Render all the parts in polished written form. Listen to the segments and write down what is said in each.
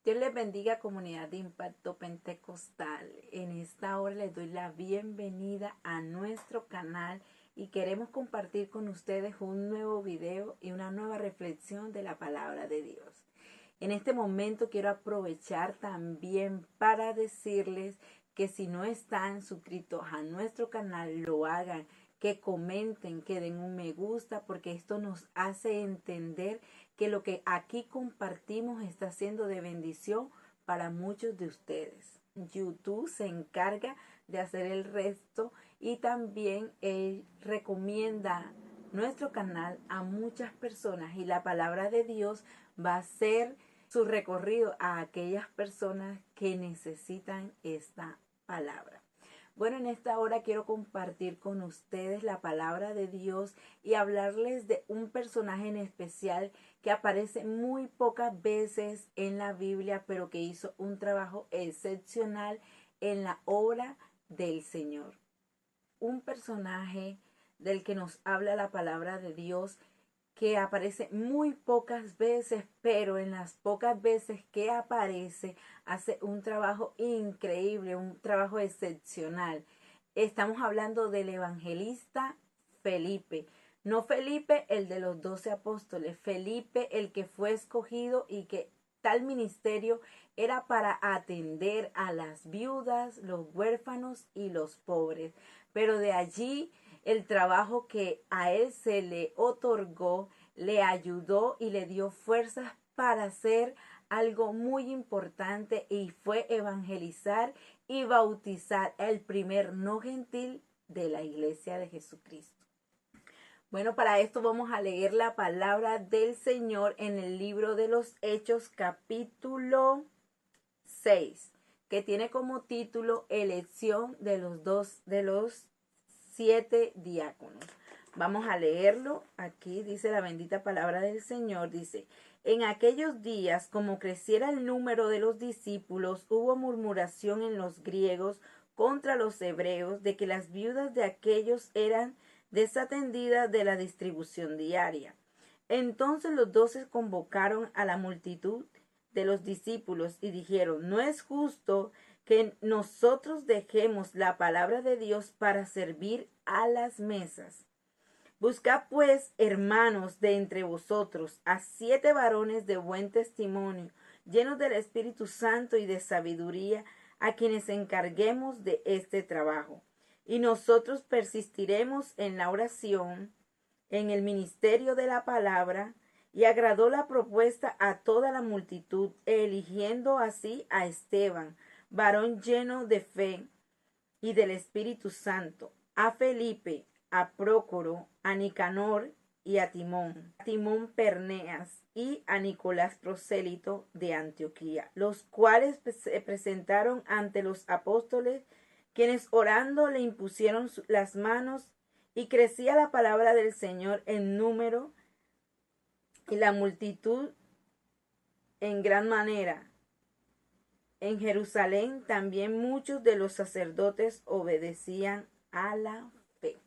Dios les bendiga, comunidad de Impacto Pentecostal. En esta hora les doy la bienvenida a nuestro canal y queremos compartir con ustedes un nuevo video y una nueva reflexión de la palabra de Dios. En este momento quiero aprovechar también para decirles que si no están suscritos a nuestro canal, lo hagan, que comenten, que den un me gusta, porque esto nos hace entender que lo que aquí compartimos está siendo de bendición para muchos de ustedes. YouTube se encarga de hacer el resto y también él recomienda nuestro canal a muchas personas y la palabra de Dios va a ser su recorrido a aquellas personas que necesitan esta palabra. Bueno, en esta hora quiero compartir con ustedes la palabra de Dios y hablarles de un personaje en especial que aparece muy pocas veces en la Biblia, pero que hizo un trabajo excepcional en la obra del Señor. Un personaje del que nos habla la palabra de Dios que aparece muy pocas veces, pero en las pocas veces que aparece hace un trabajo increíble, un trabajo excepcional. Estamos hablando del evangelista Felipe. No Felipe el de los 12 apóstoles, Felipe el que fue escogido y que tal ministerio era para atender a las viudas, los huérfanos y los pobres. Pero de allí el trabajo que a él se le otorgó, le ayudó y le dio fuerzas para hacer algo muy importante y fue evangelizar y bautizar el primer no gentil de la iglesia de Jesucristo. Bueno, para esto vamos a leer la palabra del Señor en el libro de los Hechos capítulo 6, que tiene como título elección de los 7 diáconos. Vamos a leerlo. Aquí dice la bendita palabra del Señor. Dice: en aquellos días, como creciera el número de los discípulos, hubo murmuración en los griegos contra los hebreos de que las viudas de aquellos eran desatendidas de la distribución diaria. Entonces los 12 convocaron a la multitud de los discípulos y dijeron: no es justo que nosotros dejemos la palabra de Dios para servir a las mesas. Buscad pues, hermanos, de entre vosotros a 7 varones de buen testimonio, llenos del Espíritu Santo y de sabiduría, a quienes encarguemos de este trabajo. Y nosotros persistiremos en la oración, en el ministerio de la palabra. Y agradó la propuesta a toda la multitud, eligiendo así a Esteban, varón lleno de fe y del Espíritu Santo, a Felipe, a Prócoro, a Nicanor y a Timón Perneas y a Nicolás prosélito de Antioquía, los cuales se presentaron ante los apóstoles, quienes orando le impusieron las manos, y crecía la palabra del Señor en número y la multitud en gran manera. En Jerusalén también muchos de los sacerdotes obedecían a la fe.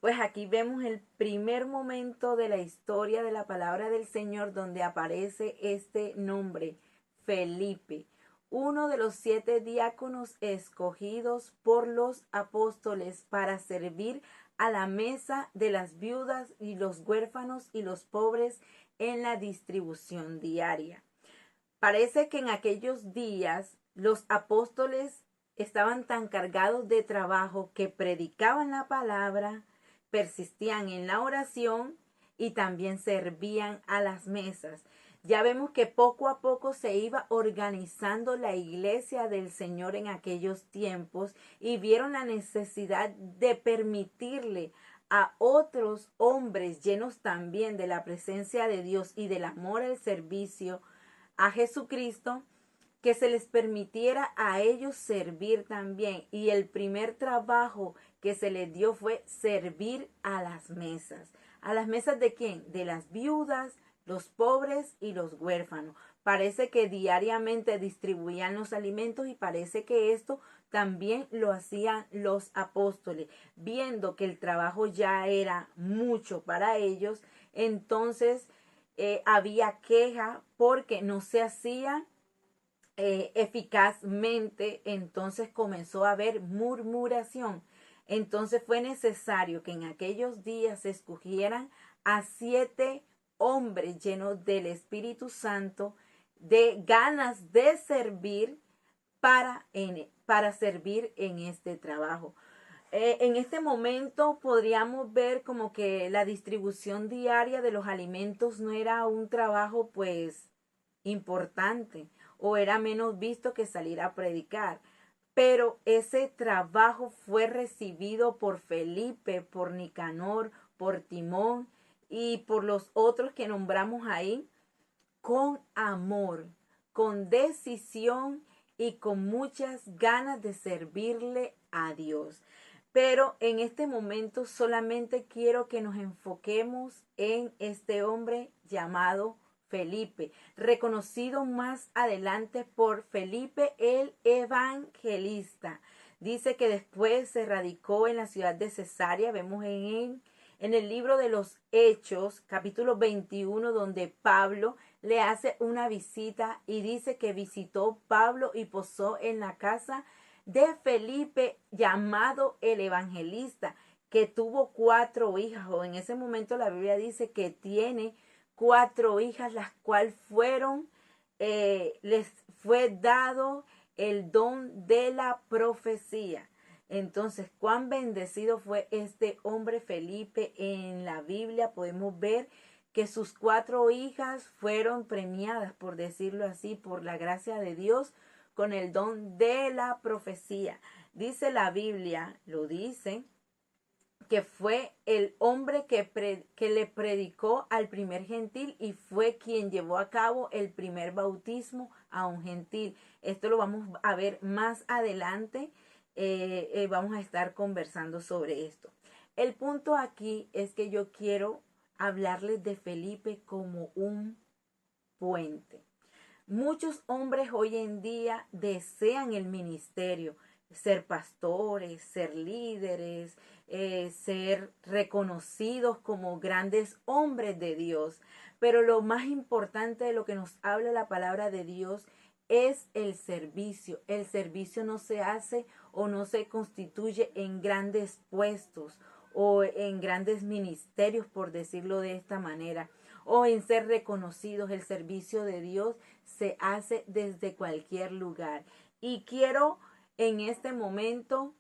Pues aquí vemos el primer momento de la historia de la palabra del Señor donde aparece este nombre, Felipe, uno de los 7 diáconos escogidos por los apóstoles para servir a la mesa de las viudas y los huérfanos y los pobres en la distribución diaria. Parece que en aquellos días los apóstoles estaban tan cargados de trabajo que predicaban la palabra, persistían en la oración y también servían a las mesas. Ya vemos que poco a poco se iba organizando la iglesia del Señor en aquellos tiempos y vieron la necesidad de permitirle a otros hombres llenos también de la presencia de Dios y del amor al servicio a Jesucristo, que se les permitiera a ellos servir también. Y el primer trabajo que se les dio fue servir a las mesas. ¿A las mesas de quién? De las viudas, los pobres y los huérfanos. Parece que diariamente distribuían los alimentos y parece que esto también lo hacían los apóstoles. Viendo que el trabajo ya era mucho para ellos, entonces había queja porque no se hacía eficazmente, entonces comenzó a haber murmuración. Entonces fue necesario que en aquellos días se escogieran a 7 hombres llenos del Espíritu Santo, de ganas de servir para servir en este trabajo. En este momento podríamos ver como que la distribución diaria de los alimentos no era un trabajo pues importante o era menos visto que salir a predicar. Pero ese trabajo fue recibido por Felipe, por Nicanor, por Timón y por los otros que nombramos ahí con amor, con decisión y con muchas ganas de servirle a Dios. Pero en este momento solamente quiero que nos enfoquemos en este hombre llamado Felipe, reconocido más adelante por Felipe el Evangelista. Dice que después se radicó en la ciudad de Cesarea. Vemos en el libro de los Hechos, capítulo 21, donde Pablo le hace una visita y dice que visitó Pablo y posó en la casa de Felipe, llamado el Evangelista, que tuvo 4 hijas, o en ese momento la Biblia dice que tiene 4 hijas, las cuales les fue dado el don de la profecía. Entonces, cuán bendecido fue este hombre Felipe. En la Biblia podemos ver que sus 4 hijas fueron premiadas, por decirlo así, por la gracia de Dios, con el don de la profecía. Dice la Biblia, lo dice, que fue el hombre que le predicó al primer gentil y fue quien llevó a cabo el primer bautismo a un gentil. Esto lo vamos a ver más adelante. Vamos a estar conversando sobre esto. El punto aquí es que yo quiero hablarles de Felipe como un puente. Muchos hombres hoy en día desean el ministerio, ser pastores, ser líderes, ser reconocidos como grandes hombres de Dios. Pero lo más importante de lo que nos habla la palabra de Dios es el servicio. El servicio no se hace o no se constituye en grandes puestos o en grandes ministerios, por decirlo de esta manera, o en ser reconocidos. El servicio de Dios se hace desde cualquier lugar. Y quiero en este momento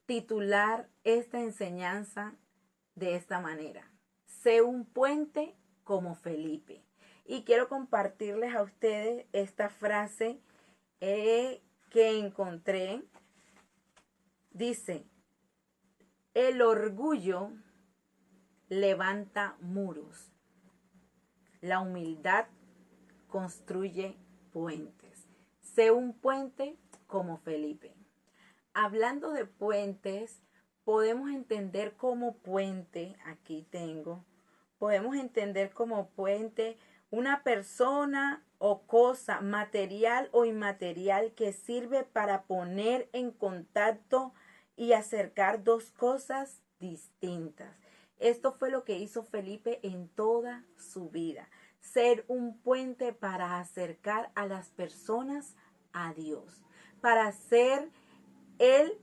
titular esta enseñanza de esta manera: sé un puente como Felipe. Y quiero compartirles a ustedes esta frase que encontré. Dice: el orgullo levanta muros, la humildad construye puentes. Sé un puente como Felipe. Hablando de puentes, podemos entender como puente, aquí tengo, podemos entender como puente una persona o cosa, material o inmaterial, que sirve para poner en contacto y acercar 2 cosas distintas. Esto fue lo que hizo Felipe en toda su vida: ser un puente para acercar a las personas a Dios, para ser él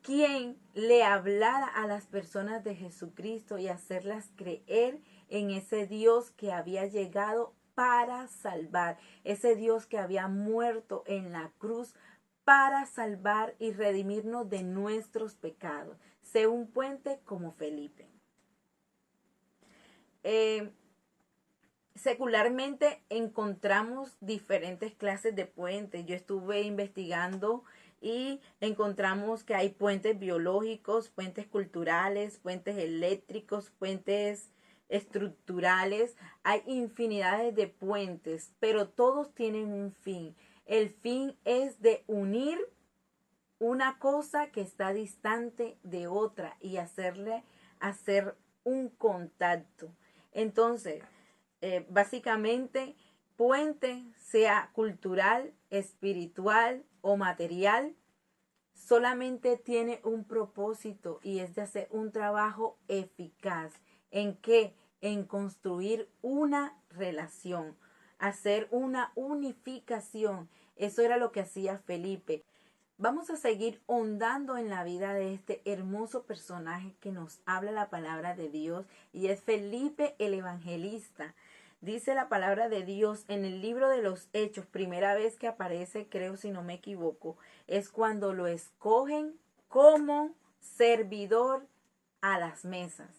quien le hablara a las personas de Jesucristo y hacerlas creer en ese Dios que había llegado para salvar, ese Dios que había muerto en la cruz para salvar y redimirnos de nuestros pecados. Sé un puente como Felipe. Secularmente encontramos diferentes clases de puentes. Yo estuve investigando y encontramos que hay puentes biológicos, puentes culturales, puentes eléctricos, puentes estructurales. Hay infinidades de puentes, pero todos tienen un fin. El fin es de unir una cosa que está distante de otra y hacer un contacto. Entonces, básicamente, puente, sea cultural, espiritual o material, solamente tiene un propósito, y es de hacer un trabajo eficaz. ¿En qué? En construir una relación. hacer una unificación. Eso era lo que hacía Felipe. Vamos a seguir hondando en la vida de este hermoso personaje que nos habla la palabra de Dios, y es Felipe el Evangelista. Dice la palabra de Dios en el libro de los Hechos, primera vez que aparece, creo si no me equivoco, es cuando lo escogen como servidor a las mesas.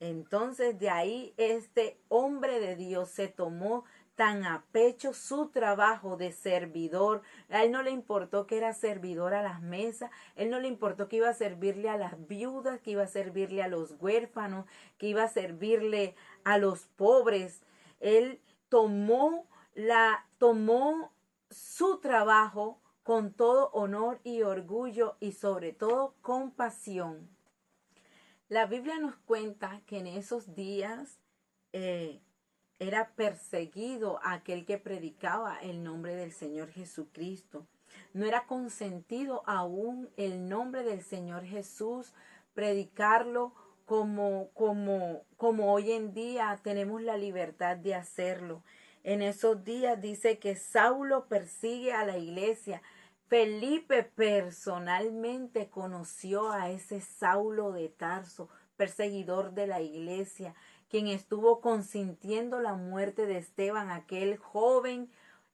Entonces de ahí este hombre de Dios se tomó tan a pecho su trabajo de servidor. A él no le importó que era servidor a las mesas, él no le importó que iba a servirle a las viudas, que iba a servirle a los huérfanos, que iba a servirle a los pobres. Él tomó su trabajo con todo honor y orgullo, y sobre todo compasión. La Biblia nos cuenta que en esos días era perseguido aquel que predicaba el nombre del Señor Jesucristo. No era consentido aún el nombre del Señor Jesús, predicarlo como hoy en día tenemos la libertad de hacerlo. En esos días dice que Saulo persigue a la iglesia. Felipe personalmente conoció a ese Saulo de Tarso, perseguidor de la iglesia, quien estuvo consintiendo la muerte de Esteban, aquel joven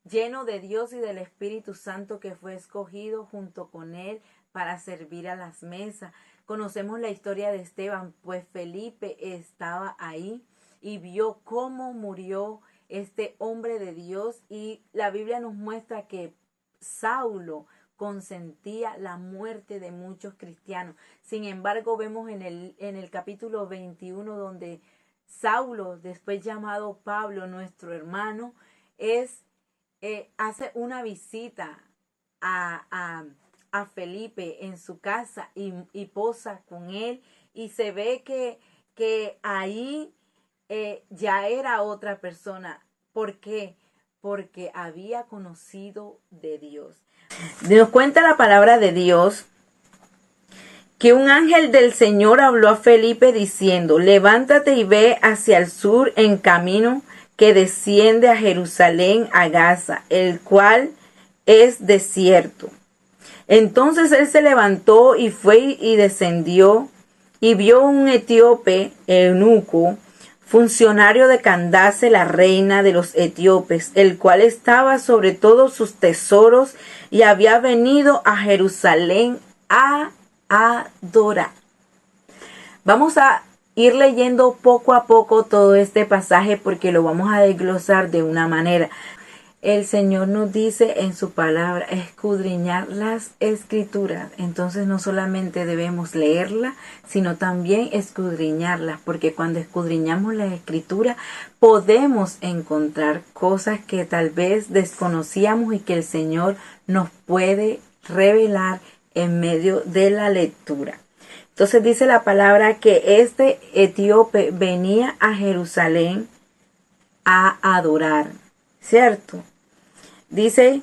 lleno de Dios y del Espíritu Santo que fue escogido junto con él para servir a las mesas. Conocemos la historia de Esteban, pues Felipe estaba ahí y vio cómo murió este hombre de Dios, y la Biblia nos muestra que Saulo consentía la muerte de muchos cristianos. Sin embargo, vemos en el capítulo 21 donde Saulo, después llamado Pablo, nuestro hermano, hace una visita a Felipe en su casa y posa con él, y se ve que ahí ya era otra persona. ¿Por qué? Porque había conocido de Dios. Nos cuenta la palabra de Dios que un ángel del Señor habló a Felipe diciendo: levántate y ve hacia el sur en camino que desciende a Jerusalén, a Gaza, el cual es desierto. Entonces él se levantó y fue y descendió, y vio un etíope, eunuco, funcionario de Candace, la reina de los etíopes, el cual estaba sobre todos sus tesoros y había venido a Jerusalén a adorar. Vamos a ir leyendo poco a poco todo este pasaje porque lo vamos a desglosar de una manera. El Señor nos dice en su palabra escudriñar las escrituras. Entonces no solamente debemos leerla, sino también escudriñarlas, porque cuando escudriñamos la escritura podemos encontrar cosas que tal vez desconocíamos y que el Señor nos puede revelar en medio de la lectura. Entonces dice la palabra que este etíope venía a Jerusalén a adorar, ¿cierto? Dice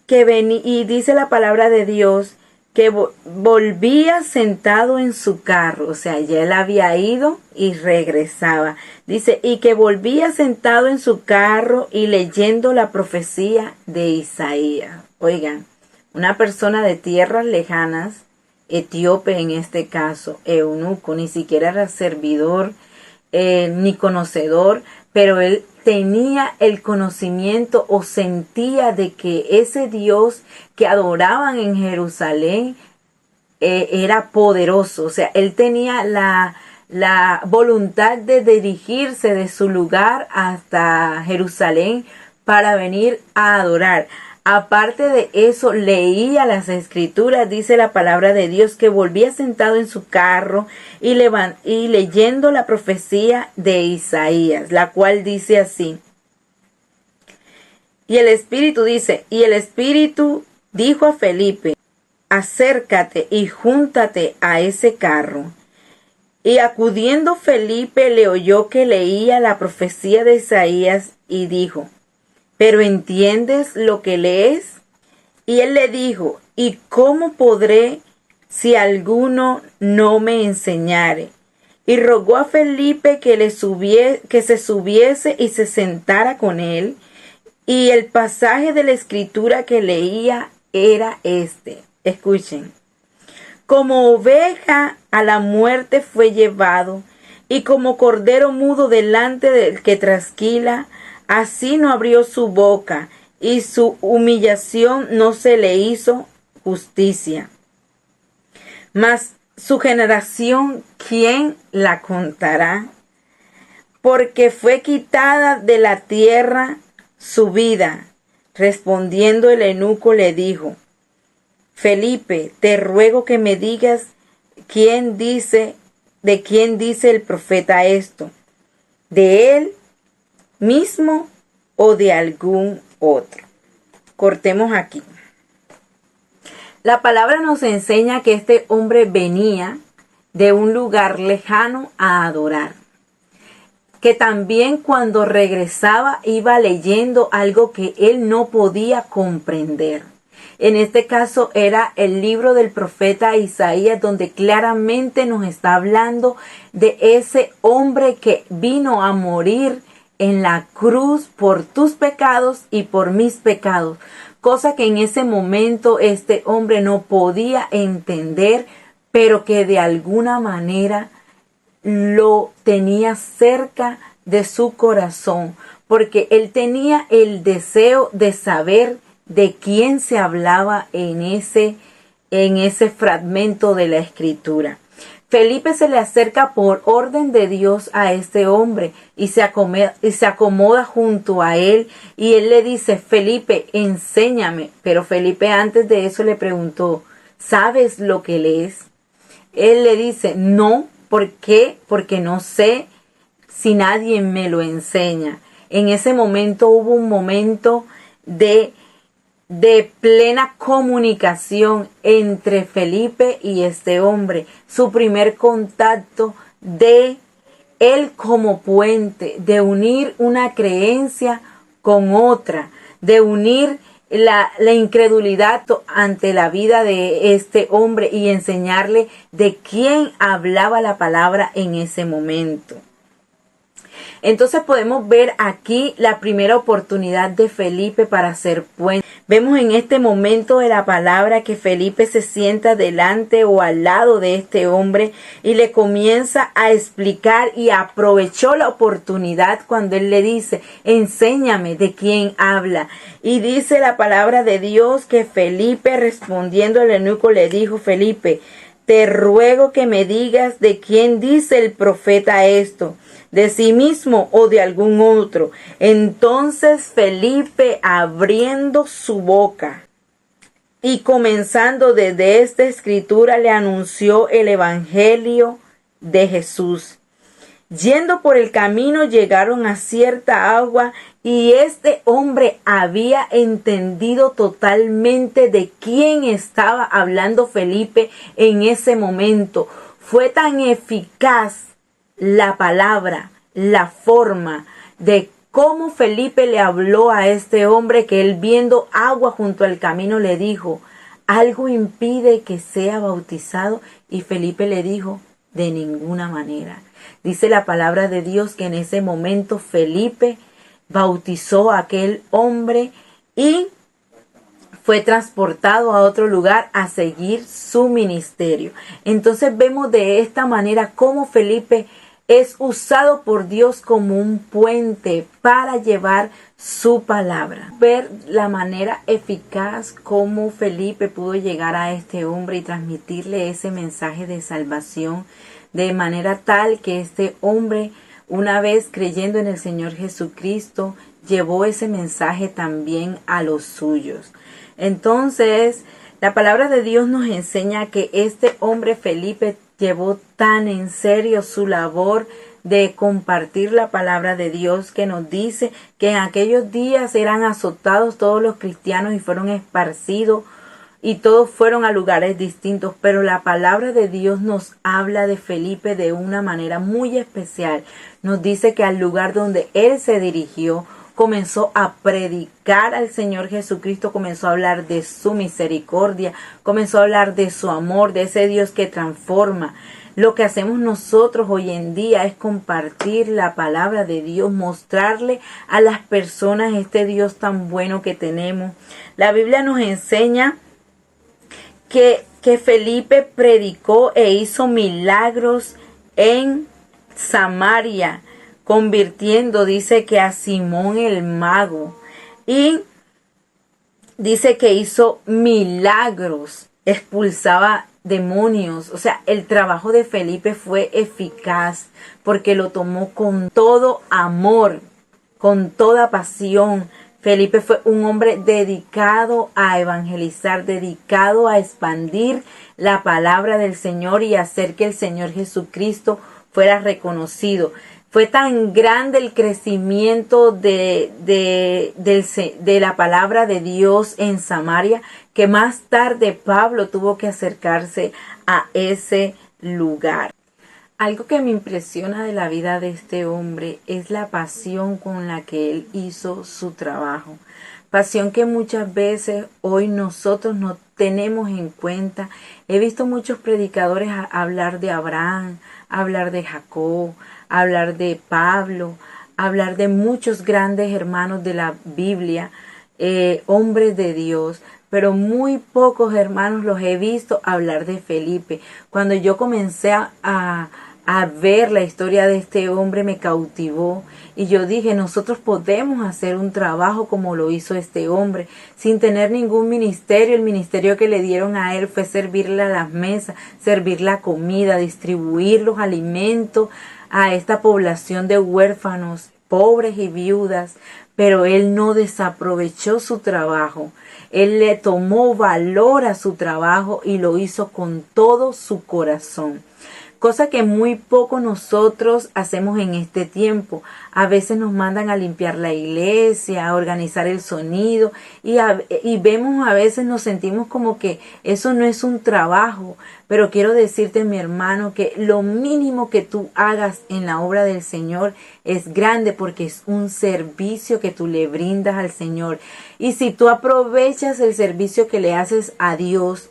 que venía, y dice la palabra de Dios que volvía sentado en su carro, o sea, ya él había ido y regresaba. Dice, y que volvía sentado en su carro y leyendo la profecía de Isaías. Oigan, una persona de tierras lejanas, etíope en este caso, eunuco, ni siquiera era servidor ni conocedor, pero él tenía el conocimiento o sentía de que ese Dios que adoraban en Jerusalén era poderoso. O sea, él tenía la voluntad de dirigirse de su lugar hasta Jerusalén para venir a adorar. Aparte de eso, leía las escrituras, dice la palabra de Dios, que volvía sentado en su carro y leyendo la profecía de Isaías, la cual dice así. Y el Espíritu dijo a Felipe: acércate y júntate a ese carro. Y acudiendo Felipe le oyó que leía la profecía de Isaías y dijo: ¿pero entiendes lo que lees? Y él le dijo: ¿y cómo podré si alguno no me enseñare? Y rogó a Felipe que se subiese y se sentara con él. Y el pasaje de la escritura que leía era este. Escuchen. Como oveja a la muerte fue llevado, y como cordero mudo delante del que trasquila, así no abrió su boca, y su humillación no se le hizo justicia. Mas su generación, ¿quién la contará? Porque fue quitada de la tierra su vida. Respondiendo el eunuco le dijo: Felipe, te ruego que me digas de quién dice el profeta esto, ¿de él mismo o de algún otro? Cortemos aquí. La palabra nos enseña que este hombre venía de un lugar lejano a adorar, que también cuando regresaba iba leyendo algo que él no podía comprender. En este caso era el libro del profeta Isaías, donde claramente nos está hablando de ese hombre que vino a morir en la cruz por tus pecados y por mis pecados, cosa que en ese momento este hombre no podía entender, pero que de alguna manera lo tenía cerca de su corazón, porque él tenía el deseo de saber de quién se hablaba en ese fragmento de la escritura. Felipe se le acerca por orden de Dios a este hombre y se acomoda junto a él, y él le dice: Felipe, enséñame. Pero Felipe antes de eso le preguntó: ¿sabes lo que lees? Él le dice: no. ¿Por qué? Porque no sé si nadie me lo enseña. En ese momento hubo un momento de plena comunicación entre Felipe y este hombre. Su primer contacto de él como puente, de unir una creencia con otra, de unir la incredulidad ante la vida de este hombre y enseñarle de quién hablaba la palabra en ese momento. Entonces podemos ver aquí la primera oportunidad de Felipe para hacer puente. Vemos en este momento de la palabra que Felipe se sienta delante o al lado de este hombre y le comienza a explicar, y aprovechó la oportunidad cuando él le dice: enséñame de quién habla. Y dice la palabra de Dios que Felipe, respondiendo al eunuco, le dijo: Felipe, te ruego que me digas de quién dice el profeta esto, de sí mismo o de algún otro. Entonces Felipe, abriendo su boca y comenzando desde esta escritura, le anunció el evangelio de Jesús. Yendo por el camino llegaron a cierta agua, y este hombre había entendido totalmente de quién estaba hablando Felipe en ese momento. Fue tan eficaz la palabra, la forma de cómo Felipe le habló a este hombre, que él, viendo agua junto al camino, le dijo: ¿algo impide que sea bautizado? Y Felipe le dijo: de ninguna manera. Dice la palabra de Dios que en ese momento Felipe bautizó a aquel hombre y fue transportado a otro lugar a seguir su ministerio. Entonces vemos de esta manera cómo Felipe es usado por Dios como un puente para llevar su palabra. Ver la manera eficaz como Felipe pudo llegar a este hombre y transmitirle ese mensaje de salvación, de manera tal que este hombre, una vez creyendo en el Señor Jesucristo, llevó ese mensaje también a los suyos. Entonces, la palabra de Dios nos enseña que este hombre Felipe llevó tan en serio su labor de compartir la palabra de Dios, que nos dice que en aquellos días eran azotados todos los cristianos y fueron esparcidos, y todos fueron a lugares distintos, pero la palabra de Dios nos habla de Felipe de una manera muy especial. Nos dice que al lugar donde él se dirigió, comenzó a predicar al Señor Jesucristo, comenzó a hablar de su misericordia, comenzó a hablar de su amor, de ese Dios que transforma, Lo que hacemos nosotros hoy en día es compartir la palabra de Dios, mostrarle a las personas este Dios tan bueno que tenemos. La Biblia nos enseña que Felipe predicó e hizo milagros en Samaria, convirtiendo, dice que a Simón el mago, y dice que hizo milagros, expulsaba demonios. O sea, el trabajo de Felipe fue eficaz porque lo tomó con todo amor, con toda pasión. Felipe fue un hombre dedicado a evangelizar, dedicado a expandir la palabra del Señor y hacer que el Señor Jesucristo fuera reconocido. Fue tan grande el crecimiento de la palabra de Dios en Samaria que más tarde Pablo tuvo que acercarse a ese lugar. Algo que me impresiona de la vida de este hombre es la pasión con la que él hizo su trabajo. Pasión que muchas veces hoy nosotros no tenemos en cuenta. He visto muchos predicadores hablar de Abraham, hablar de Jacob, hablar de Pablo, hablar de muchos grandes hermanos de la Biblia, hombres de Dios, pero muy pocos hermanos los he visto hablar de Felipe. Cuando yo comencé a ver la historia de este hombre me cautivó y yo dije, nosotros podemos hacer un trabajo como lo hizo este hombre, sin tener ningún ministerio. El ministerio que le dieron a él fue servirle a las mesas, servir la comida, distribuir los alimentos a esta población de huérfanos, pobres y viudas, pero él no desaprovechó su trabajo. Él le tomó valor a su trabajo y lo hizo con todo su corazón. Cosa que muy poco nosotros hacemos en este tiempo. A veces nos mandan a limpiar la iglesia, a organizar el sonido y vemos, a veces nos sentimos como que eso no es un trabajo. Pero quiero decirte, mi hermano, que lo mínimo que tú hagas en la obra del Señor es grande porque es un servicio que tú le brindas al Señor. Y si tú aprovechas el servicio que le haces a Dios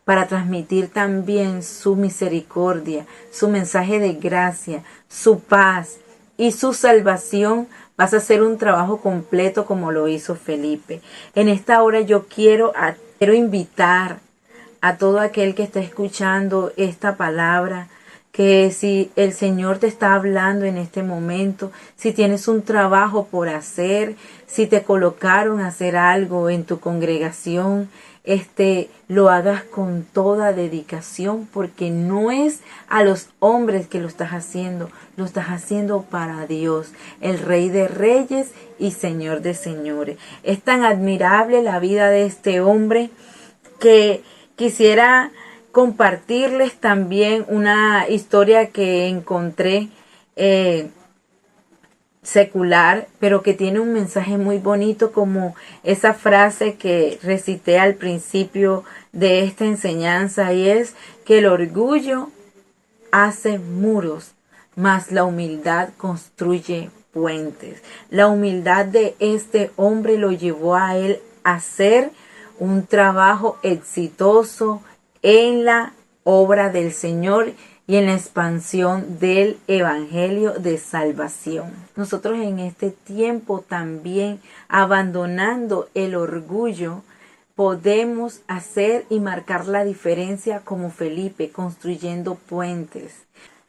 para transmitir también su misericordia, su mensaje de gracia, su paz y su salvación, vas a hacer un trabajo completo como lo hizo Felipe. En esta hora yo quiero invitar a todo aquel que está escuchando esta palabra, que si el Señor te está hablando en este momento, si tienes un trabajo por hacer, si te colocaron a hacer algo en tu congregación, lo hagas con toda dedicación, porque no es a los hombres que lo estás haciendo para Dios, el Rey de Reyes y Señor de Señores. Es tan admirable la vida de este hombre que quisiera compartirles también una historia que encontré secular, pero que tiene un mensaje muy bonito, como esa frase que recité al principio de esta enseñanza, y es que el orgullo hace muros, mas la humildad construye puentes. La humildad de este hombre lo llevó a él a hacer un trabajo exitoso en la obra del Señor y en la expansión del evangelio de salvación. Nosotros en este tiempo también, abandonando el orgullo, podemos hacer y marcar la diferencia como Felipe, construyendo puentes.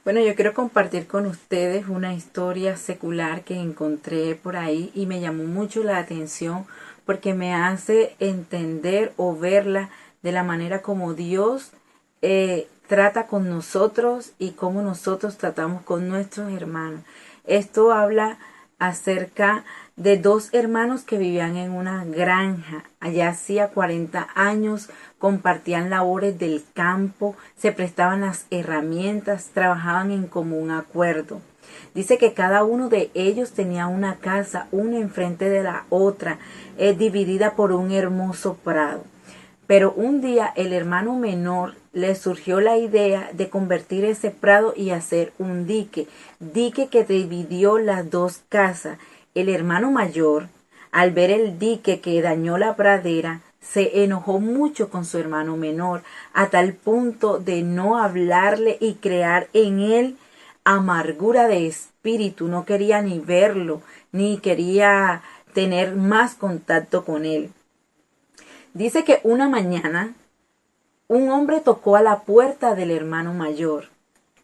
Bueno, yo quiero compartir con ustedes una historia secular que encontré por ahí y me llamó mucho la atención porque me hace entender o verla de la manera como Dios trata con nosotros y cómo nosotros tratamos con nuestros hermanos. Esto habla acerca de dos hermanos que vivían en una granja. Allá hacía 40 años, compartían labores del campo, se prestaban las herramientas, trabajaban en común acuerdo. Dice que cada uno de ellos tenía una casa, una enfrente de la otra, dividida por un hermoso prado. Pero un día el hermano menor le surgió la idea de convertir ese prado y hacer un dique que dividió las dos casas. El hermano mayor, al ver el dique que dañó la pradera, se enojó mucho con su hermano menor, a tal punto de no hablarle y crear en él amargura de espíritu. No quería ni verlo, ni quería tener más contacto con él. Dice que una mañana un hombre tocó a la puerta del hermano mayor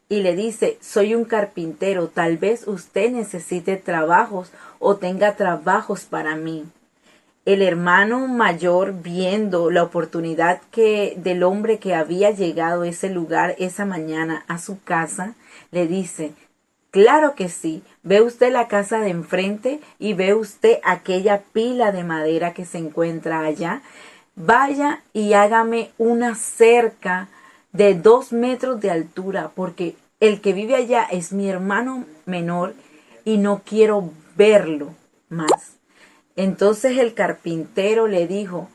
y le dice: soy un carpintero, tal vez usted necesite trabajos o tenga trabajos para mí. El hermano mayor, viendo la oportunidad del hombre que había llegado a ese lugar esa mañana a su casa, le dice: claro que sí, ve usted la casa de enfrente y ve usted aquella pila de madera que se encuentra allá. Vaya y hágame una cerca de 2 metros de altura, porque el que vive allá es mi hermano menor y no quiero verlo más. Entonces el carpintero le dijo: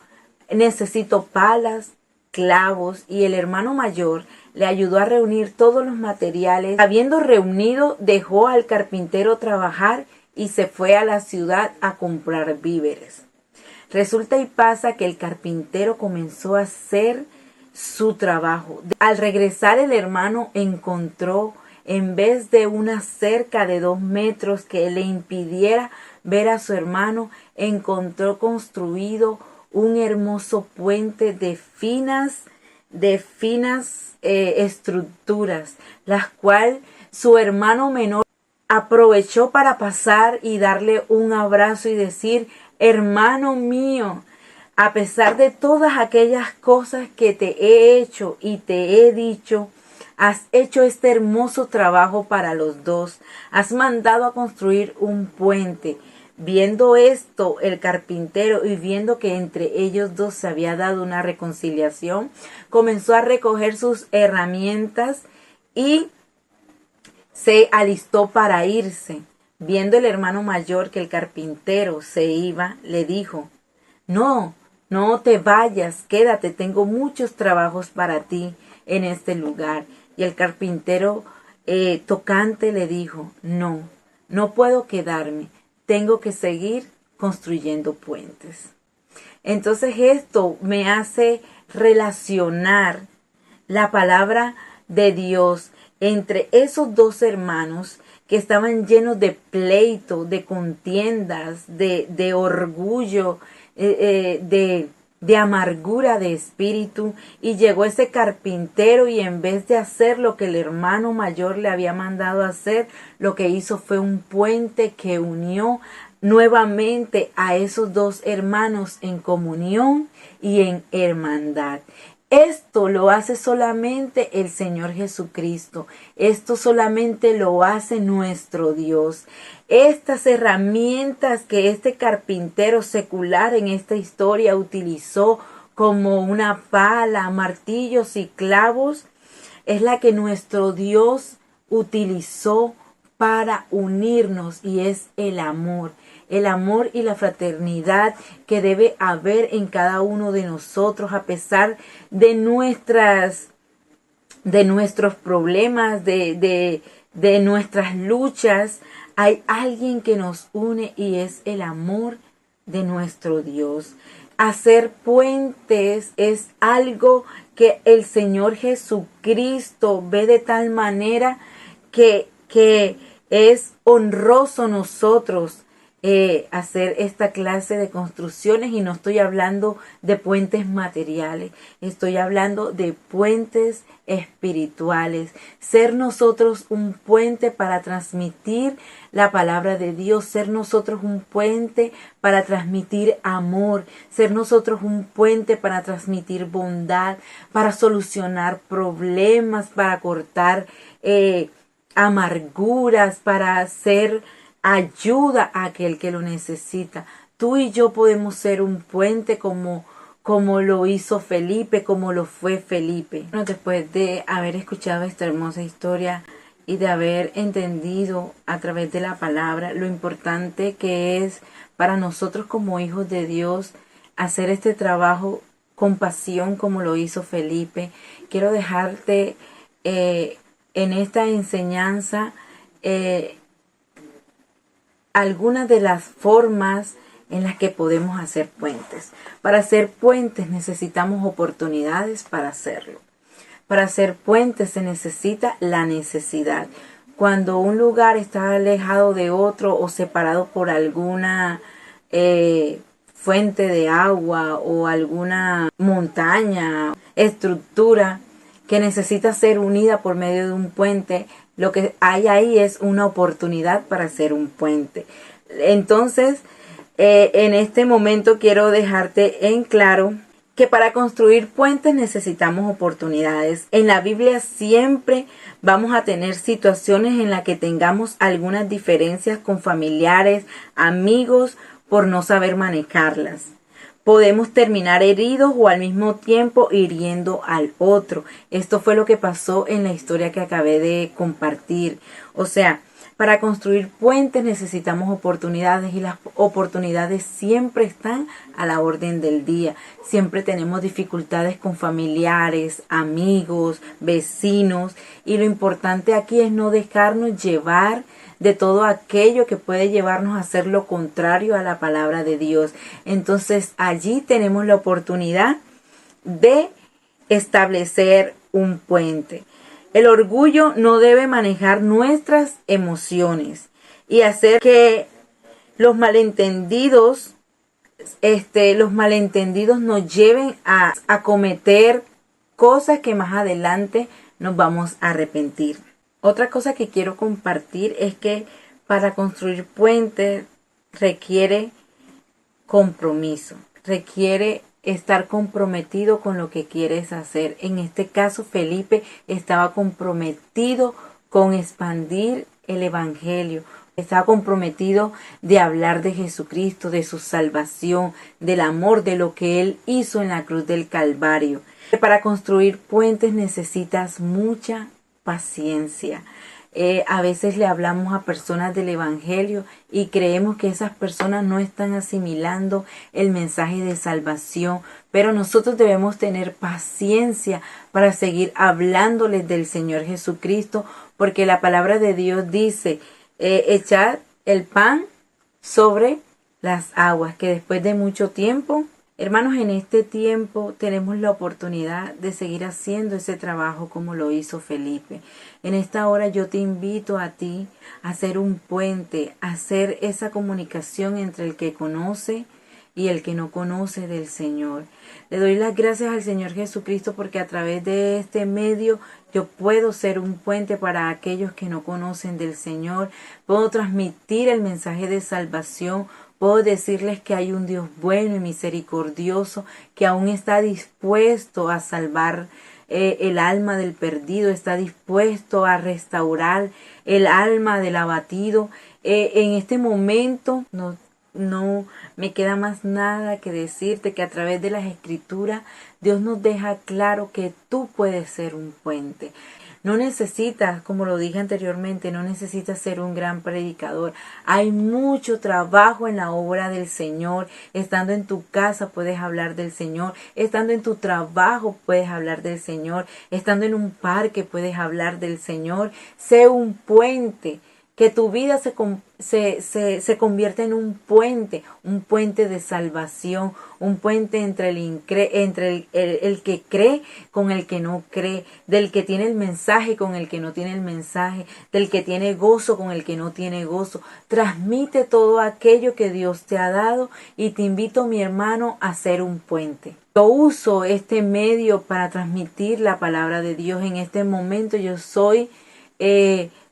necesito palas, clavos, y el hermano mayor le ayudó a reunir todos los materiales. Habiendo reunido, dejó al carpintero trabajar y se fue a la ciudad a comprar víveres. Resulta y pasa que el carpintero comenzó a hacer su trabajo. Al regresar, el hermano encontró, en vez de una cerca de 2 metros que le impidiera ver a su hermano, encontró construido un hermoso puente de finas estructuras, las cuales su hermano menor aprovechó para pasar y darle un abrazo y decir: hermano mío, a pesar de todas aquellas cosas que te he hecho y te he dicho, has hecho este hermoso trabajo para los dos. Has mandado a construir un puente. Viendo esto, el carpintero, y viendo que entre ellos dos se había dado una reconciliación, comenzó a recoger sus herramientas y se alistó para irse. Viendo el hermano mayor que el carpintero se iba, le dijo: no te vayas, quédate, tengo muchos trabajos para ti en este lugar. Y el carpintero tocante le dijo: no puedo quedarme, tengo que seguir construyendo puentes. Entonces esto me hace relacionar la palabra de Dios entre esos dos hermanos que estaban llenos de pleito, de contiendas, de orgullo, de amargura de espíritu. Y llegó ese carpintero y en vez de hacer lo que el hermano mayor le había mandado hacer, lo que hizo fue un puente que unió nuevamente a esos dos hermanos en comunión y en hermandad. Esto lo hace solamente el Señor Jesucristo. Esto solamente lo hace nuestro Dios. Estas herramientas que este carpintero secular en esta historia utilizó, como una pala, martillos y clavos, es la que nuestro Dios utilizó para unirnos, y es el amor y la fraternidad que debe haber en cada uno de nosotros, a pesar de nuestros problemas, de nuestras luchas. Hay alguien que nos une y es el amor de nuestro Dios. Hacer puentes es algo que el Señor Jesucristo ve de tal manera que es honroso nosotros hacer esta clase de construcciones. Y no estoy hablando de puentes materiales, estoy hablando de puentes espirituales. Ser nosotros un puente para transmitir la palabra de Dios, ser nosotros un puente para transmitir amor, ser nosotros un puente para transmitir bondad, para solucionar problemas, para cortar amarguras, para hacer ayuda a aquel que lo necesita. Tú y yo podemos ser un puente como lo hizo Felipe, como lo fue Felipe. Bueno, después de haber escuchado esta hermosa historia y de haber entendido a través de la palabra lo importante que es para nosotros como hijos de Dios hacer este trabajo con pasión como lo hizo Felipe, quiero dejarte en esta enseñanza algunas de las formas en las que podemos hacer puentes. Para hacer puentes necesitamos oportunidades para hacerlo. Para hacer puentes se necesita la necesidad. Cuando un lugar está alejado de otro o separado por alguna fuente de agua o alguna montaña, estructura que necesita ser unida por medio de un puente, lo que hay ahí es una oportunidad para hacer un puente. Entonces, en este momento quiero dejarte en claro que para construir puentes necesitamos oportunidades. En la Biblia siempre vamos a tener situaciones en las que tengamos algunas diferencias con familiares, amigos, por no saber manejarlas. Podemos terminar heridos o al mismo tiempo hiriendo al otro. Esto fue lo que pasó en la historia que acabé de compartir. O sea, para construir puentes necesitamos oportunidades y las oportunidades siempre están a la orden del día. Siempre tenemos dificultades con familiares, amigos, vecinos y lo importante aquí es no dejarnos llevar de todo aquello que puede llevarnos a hacer lo contrario a la palabra de Dios. Entonces allí tenemos la oportunidad de establecer un puente. El orgullo no debe manejar nuestras emociones y hacer que los malentendidos nos lleven a cometer cosas que más adelante nos vamos a arrepentir. Otra cosa que quiero compartir es que para construir puentes requiere compromiso, requiere estar comprometido con lo que quieres hacer. En este caso, Felipe estaba comprometido con expandir el evangelio. Estaba comprometido de hablar de Jesucristo, de su salvación, del amor, de lo que Él hizo en la cruz del Calvario. Para construir puentes necesitas mucha paciencia. A veces le hablamos a personas del evangelio y creemos que esas personas no están asimilando el mensaje de salvación, pero nosotros debemos tener paciencia para seguir hablándoles del Señor Jesucristo, porque la palabra de Dios dice, echad el pan sobre las aguas, que después de mucho tiempo, hermanos, en este tiempo tenemos la oportunidad de seguir haciendo ese trabajo como lo hizo Felipe. En esta hora yo te invito a ti a hacer un puente, a hacer esa comunicación entre el que conoce y el que no conoce del Señor. Le doy las gracias al Señor Jesucristo porque a través de este medio yo puedo ser un puente para aquellos que no conocen del Señor. Puedo transmitir el mensaje de salvación. Puedo decirles que hay un Dios bueno y misericordioso que aún está dispuesto a salvar el alma del perdido, está dispuesto a restaurar el alma del abatido. En este momento no me queda más nada que decirte que a través de las escrituras Dios nos deja claro que tú puedes ser un puente. No necesitas, como lo dije anteriormente, no necesitas ser un gran predicador. Hay mucho trabajo en la obra del Señor. Estando en tu casa puedes hablar del Señor. Estando en tu trabajo puedes hablar del Señor. Estando en un parque puedes hablar del Señor. Sé un puente. Que tu vida se convierta en un puente de salvación, un puente entre el que cree con el que no cree, del que tiene el mensaje con el que no tiene el mensaje, del que tiene gozo con el que no tiene gozo. Transmite todo aquello que Dios te ha dado y te invito, mi hermano, a ser un puente. Yo uso este medio para transmitir la palabra de Dios. En este momento yo soy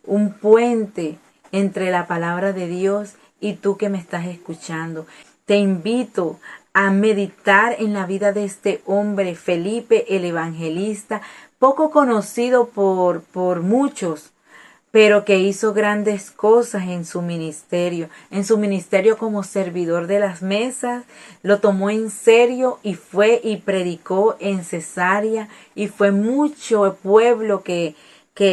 un puente entre la palabra de Dios y tú que me estás escuchando. Te invito a meditar en la vida de este hombre, Felipe el evangelista, poco conocido por muchos, pero que hizo grandes cosas en su ministerio como servidor de las mesas. Lo tomó en serio y fue y predicó en Cesarea y fue mucho pueblo que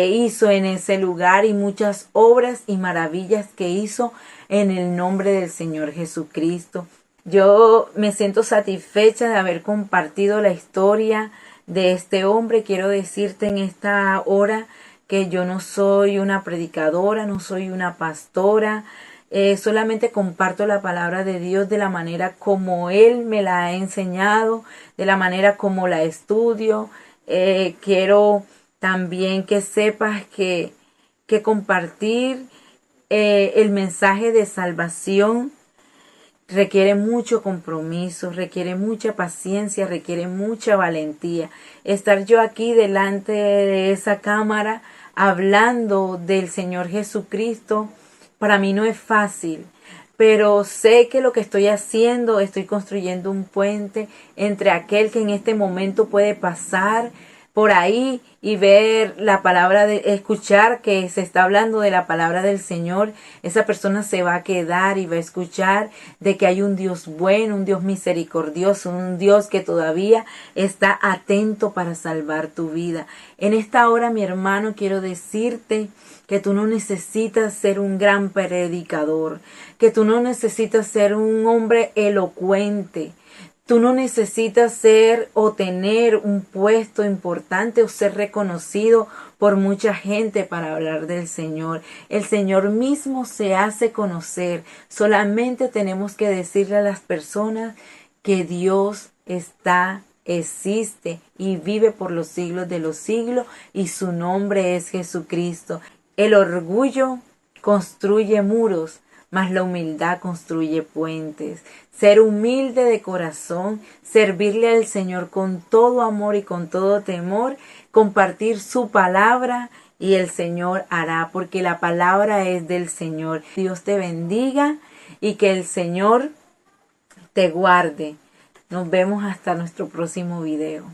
hizo en ese lugar y muchas obras y maravillas que hizo en el nombre del Señor Jesucristo. Yo me siento satisfecha de haber compartido la historia de este hombre. Quiero decirte en esta hora que yo no soy una predicadora, no soy una pastora, solamente comparto la palabra de Dios de la manera como Él me la ha enseñado, de la manera como la estudio. Quiero también que sepas que compartir el mensaje de salvación requiere mucho compromiso, requiere mucha paciencia, requiere mucha valentía. Estar yo aquí delante de esa cámara hablando del Señor Jesucristo, para mí no es fácil, pero sé que lo que estoy haciendo, estoy construyendo un puente entre aquel que en este momento puede pasar por ahí y ver la palabra, escuchar que se está hablando de la palabra del Señor. Esa persona se va a quedar y va a escuchar de que hay un Dios bueno, un Dios misericordioso, un Dios que todavía está atento para salvar tu vida. En esta hora, mi hermano, quiero decirte que tú no necesitas ser un gran predicador, que tú no necesitas ser un hombre elocuente. Tú no necesitas ser o tener un puesto importante o ser reconocido por mucha gente para hablar del Señor. El Señor mismo se hace conocer. Solamente tenemos que decirle a las personas que Dios existe y vive por los siglos de los siglos y su nombre es Jesucristo. El orgullo construye muros, mas la humildad construye puentes. Ser humilde de corazón, servirle al Señor con todo amor y con todo temor, compartir su palabra y el Señor hará, porque la palabra es del Señor. Dios te bendiga y que el Señor te guarde. Nos vemos hasta nuestro próximo video.